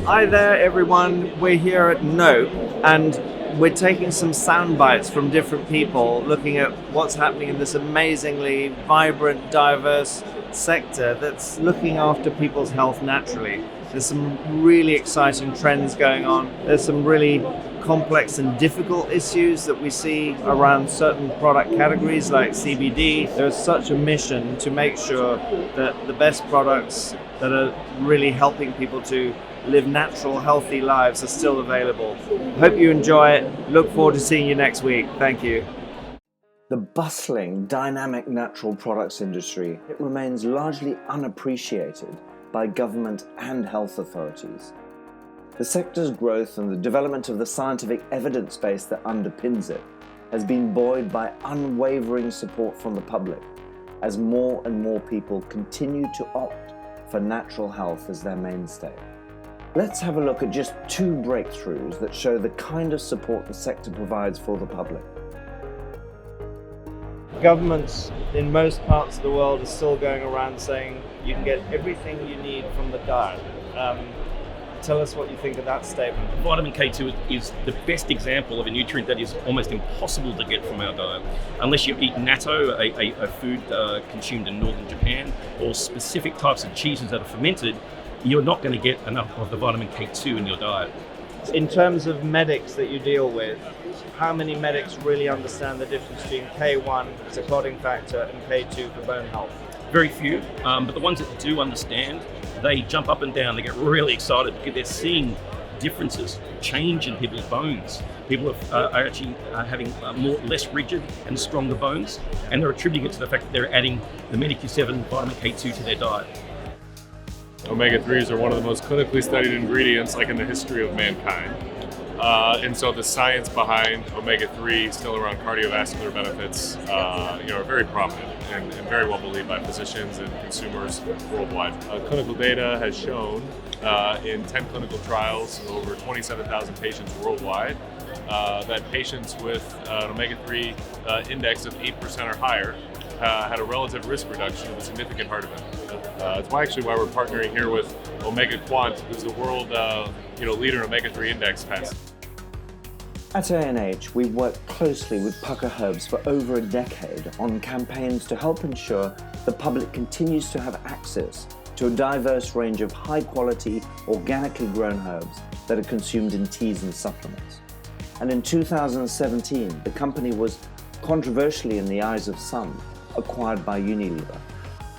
Hi there, everyone. We're here at Nope, and we're taking some sound bites from different people looking at what's happening in this amazingly vibrant, diverse sector that's looking after people's health naturally. There's some really exciting trends going on. There's some really complex and difficult issues that we see around certain product categories like CBD. There's such a mission to make sure that the best products that are really helping people to live natural, healthy lives are still available. Hope you enjoy it. Look forward to seeing you next week. Thank you. The bustling, dynamic natural products industry, it remains largely unappreciated by government and health authorities. The sector's growth and the development of the scientific evidence base that underpins it has been buoyed by unwavering support from the public as more and more people continue to opt for natural health as their mainstay. Let's have a look at just two breakthroughs that show the kind of support the sector provides for the public. Governments in most parts of the world are still going around saying you can get everything you need from the diet. Tell us what you think of that statement. Vitamin K2 is the best example of a nutrient that is almost impossible to get from our diet. Unless you eat natto, a food consumed in northern Japan, or specific types of cheeses that are fermented, you're not going to get enough of the vitamin K2 in your diet. In terms of medics that you deal with, how many medics really understand the difference between K1 as a clotting factor and K2 for bone health? Very few, but the ones that do understand, they jump up and down, they get really excited because they're seeing differences, change in people's bones. People are actually having less rigid and stronger bones, and they're attributing it to the fact that they're adding the MediQ7 vitamin K2 to their diet. Omega-3s are one of the most clinically studied ingredients like in the history of mankind. And so the science behind omega-3 still around cardiovascular benefits are very prominent and very well believed by physicians and consumers worldwide. Clinical data has shown in 10 clinical trials, over 27,000 patients worldwide, that patients with an omega-3 index of 8% or higher had a relative risk reduction of a significant heart event. It's actually why we're partnering here with Omega Quant, who's the world leader in omega-3 index tests. At ANH, we've worked closely with Pukka Herbs for over a decade on campaigns to help ensure the public continues to have access to a diverse range of high-quality, organically grown herbs that are consumed in teas and supplements. And in 2017, the company was, controversially in the eyes of some, acquired by Unilever.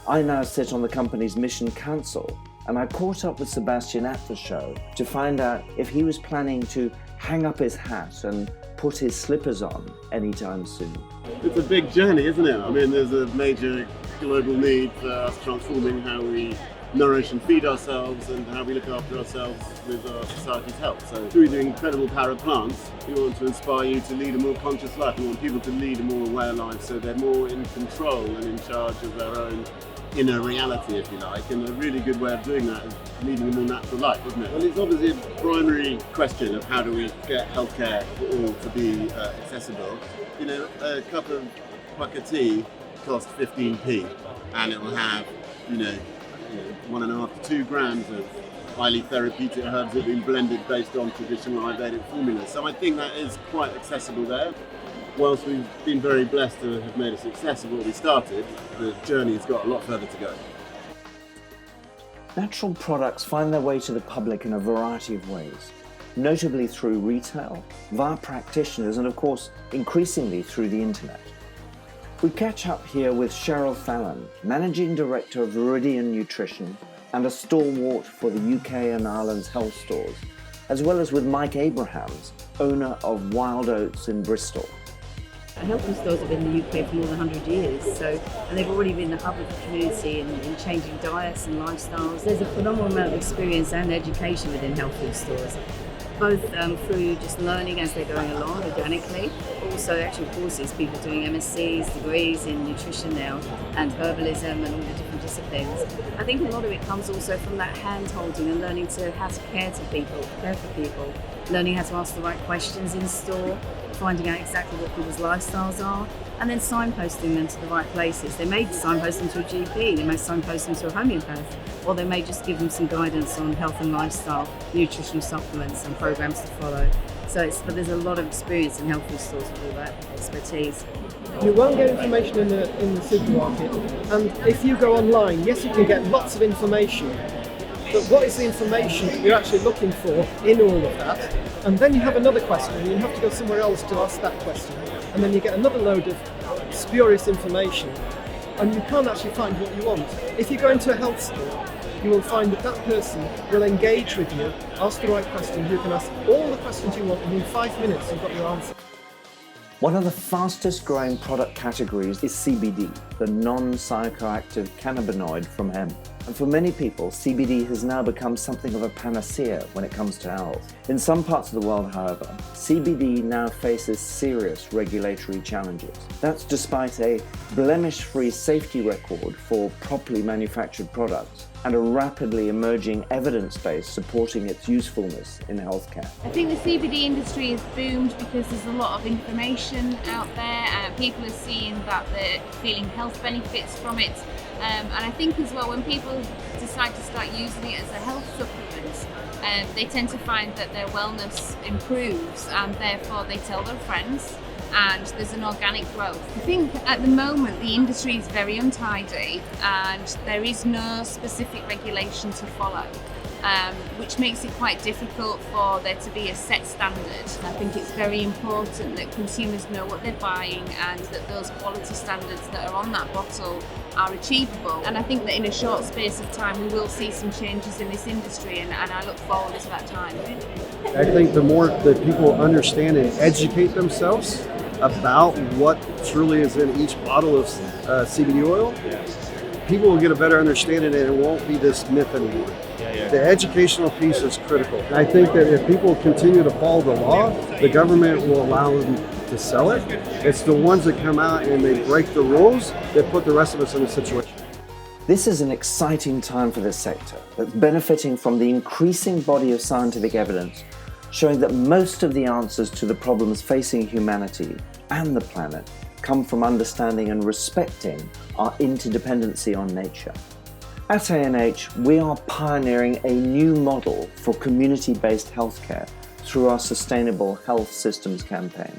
I now sit on the company's mission council, and I caught up with Sebastian at the show to find out if he was planning to hang up his hat and put his slippers on anytime soon. It's a big journey, isn't it? I mean, there's a major global need for us transforming how we nourish and feed ourselves and how we look after ourselves with our society's health. So through the incredible power of plants, we want to inspire you to lead a more conscious life. We want people to lead a more aware life so they're more in control and in charge of their own inner reality, if you like, and a really good way of doing that is leading a more natural life, isn't it? Well, it's obviously a primary question of how do we get healthcare for all to be accessible. You know, a cup of Pukka tea costs 15p, and it will have, 1.5 to 2 grams of highly therapeutic herbs that have been blended based on traditional Ayurvedic formulas. So I think that is quite accessible there. Whilst we've been very blessed to have made a success of what we started, the journey has got a lot further to go. Natural products find their way to the public in a variety of ways, notably through retail, via practitioners, and of course, increasingly through the internet. We catch up here with Cheryl Fallon, Managing Director of Viridian Nutrition and a stalwart for the UK and Ireland's health stores, as well as with Mike Abrahams, owner of Wild Oats in Bristol. Health food stores have been in the UK for more than 100 years, and they've already been the hub of the community in changing diets and lifestyles. There's a phenomenal amount of experience and education within health food stores, both through just learning as they're going along organically, also actual courses, people doing MScs, degrees in nutrition now, and herbalism and all the different disciplines. I think a lot of it comes also from that hand-holding and learning how to care for people, learning how to ask the right questions in store, finding out exactly what people's lifestyles are, and then signposting them to the right places. They may signpost them to a GP, they may signpost them to a homeopath, or they may just give them some guidance on health and lifestyle, nutritional supplements and programs to follow. But there's a lot of experience in health food stores with all that expertise. You won't get information in the supermarket, and if you go online, yes, you can get lots of information, but what is the information that you're actually looking for in all of that? And then you have another question, and you have to go somewhere else to ask that question, and then you get another load of spurious information, and you can't actually find what you want. If you go into a health store, you will find that that person will engage with you, ask the right question. You can ask all the questions you want, and in 5 minutes you've got your answer. One of the fastest growing product categories is CBD, the non-psychoactive cannabinoid from hemp. And for many people, CBD has now become something of a panacea when it comes to health. In some parts of the world, however, CBD now faces serious regulatory challenges. That's despite a blemish-free safety record for properly manufactured products and a rapidly emerging evidence base supporting its usefulness in healthcare. I think the CBD industry has boomed because there's a lot of information out there and people are seeing that they're feeling health benefits from it. And I think as well, when people decide to start using it as a health supplement, they tend to find that their wellness improves and therefore they tell their friends and there's an organic growth. I think at the moment the industry is very untidy and there is no specific regulation to follow. Which makes it quite difficult for there to be a set standard. I think it's very important that consumers know what they're buying and that those quality standards that are on that bottle are achievable. And I think that in a short space of time we will see some changes in this industry and I look forward to that time. I think the more that people understand and educate themselves about what truly is in each bottle of CBD oil, people will get a better understanding and it won't be this myth anymore. The educational piece is critical. And I think that if people continue to follow the law, the government will allow them to sell it. It's the ones that come out and they break the rules that put the rest of us in a situation. This is an exciting time for this sector that's benefiting from the increasing body of scientific evidence showing that most of the answers to the problems facing humanity and the planet come from understanding and respecting our interdependency on nature. At ANH, we are pioneering a new model for community-based healthcare through our Sustainable Health Systems campaign.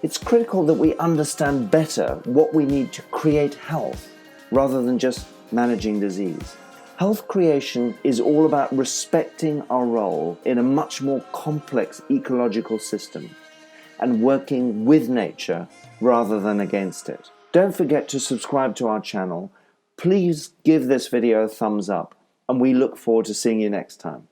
It's critical that we understand better what we need to create health rather than just managing disease. Health creation is all about respecting our role in a much more complex ecological system and working with nature rather than against it. Don't forget to subscribe to our channel. Please give this video a thumbs up, and we look forward to seeing you next time.